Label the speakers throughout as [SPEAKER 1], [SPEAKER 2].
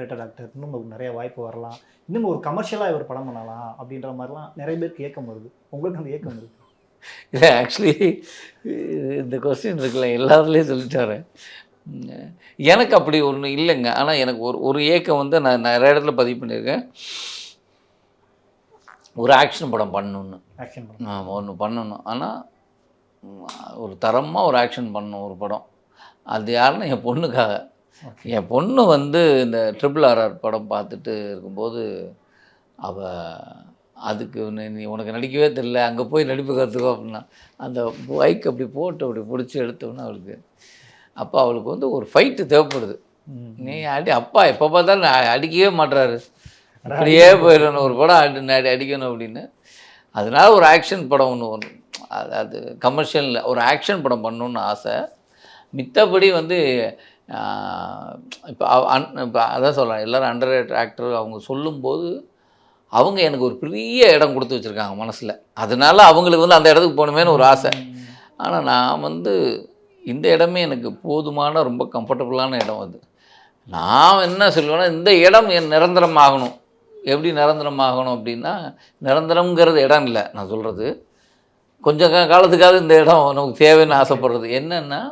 [SPEAKER 1] Underrated actor, இன்னும் உங்களுக்கு நிறைய வாய்ப்பு வரலாம், இன்னும் ஒரு கமர்ஷியலாக இவர் படம் பண்ணலாம் அப்படின்ற மாதிரிலாம் நிறைய பேருக்கு ஏக்கம் வருது. உங்களுக்கு அந்த ஏக்கம் இருக்கு?
[SPEAKER 2] இல்லை ஆக்சுவலி இந்த கொஸ்டின் இருக்குல்ல எல்லாத்துலேயும் சொல்லிட்டாரு. எனக்கு அப்படி ஒன்று இல்லைங்க. ஆனால் எனக்கு ஒரு ஏக்கம் வந்து நான் நிறைய இடத்துல பதிவு பண்ணியிருக்கேன். ஒரு ஆக்ஷன் படம் பண்ணணுன்னு.
[SPEAKER 1] ஆக்ஷன் படம்.
[SPEAKER 2] ஆமாம், ஒன்று பண்ணணும். ஆனால் ஒரு தரமாக ஒரு ஆக்ஷன் பண்ணணும் ஒரு படம். அது யாருன்னா என் பொண்ணுக்காக. என் பொண்ணு வந்து இந்த RRR படம் பார்த்துட்டு இருக்கும்போது அதுக்கு நீ உனக்கு நடிக்கவே தெரியல, அங்கே போய் நடிப்பு கற்றுக்கோ அப்படின்னா, அந்த பைக் அப்படி போட்டு அப்படி பிடிச்சி எடுத்தோன்னா அவளுக்கு அப்போ அவளுக்கு வந்து ஒரு ஃபைட்டு தேவைப்படுது. நீ அப்பா எப்போ பார்த்தாலும் அடிக்கவே மாட்டுறாரு, அப்படியே போயிடணும் ஒரு படம் அடிக்கணும் அப்படின்னு. அதனால ஒரு ஆக்ஷன் படம் ஒன்று அது கமர்ஷியல் ஒரு ஆக்ஷன் படம் பண்ணணுன்னு ஆசை. மித்தபடி வந்து இப்போ அதான் சொல்கிறேன், எல்லோரும் அண்டர்ரேட்டட் ஆக்டர் அவங்க சொல்லும்போது அவங்க எனக்கு ஒரு பெரிய இடம் கொடுத்து வச்சுருக்காங்க மனசில். அதனால அவங்களுக்கு வந்து அந்த இடத்துக்கு போகணுமேனு ஒரு ஆசை. ஆனால் நான் வந்து இந்த இடமே எனக்கு போதுமான ரொம்ப கம்ஃபர்டபுளான இடம் அது. நான் என்ன சொல்லுவேன்னா, இந்த இடம் என் நிரந்தரமாகணும். எப்படி நிரந்தரமாகணும் அப்படின்னா, நிரந்தரங்கிறது இடம் இல்லை நான் சொல்கிறது, கொஞ்சம் காலத்துக்காவது இந்த இடம் நமக்கு தேவைன்னு ஆசைப்படுறது. என்னென்னா,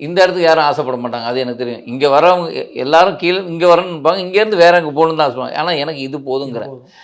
[SPEAKER 2] இந்த இடத்துக்கு யாரும் ஆசைப்பட மாட்டாங்க, அது எனக்கு தெரியும். இங்கே வரவங்க எல்லோரும் கீழே இங்கே வரணும்னு இருப்பாங்க, இங்கேருந்து வேறு அங்கே போகணுன்னு தான் ஆசைப்படுவாங்க. ஆனால் எனக்கு இது போதுங்கிறேன்.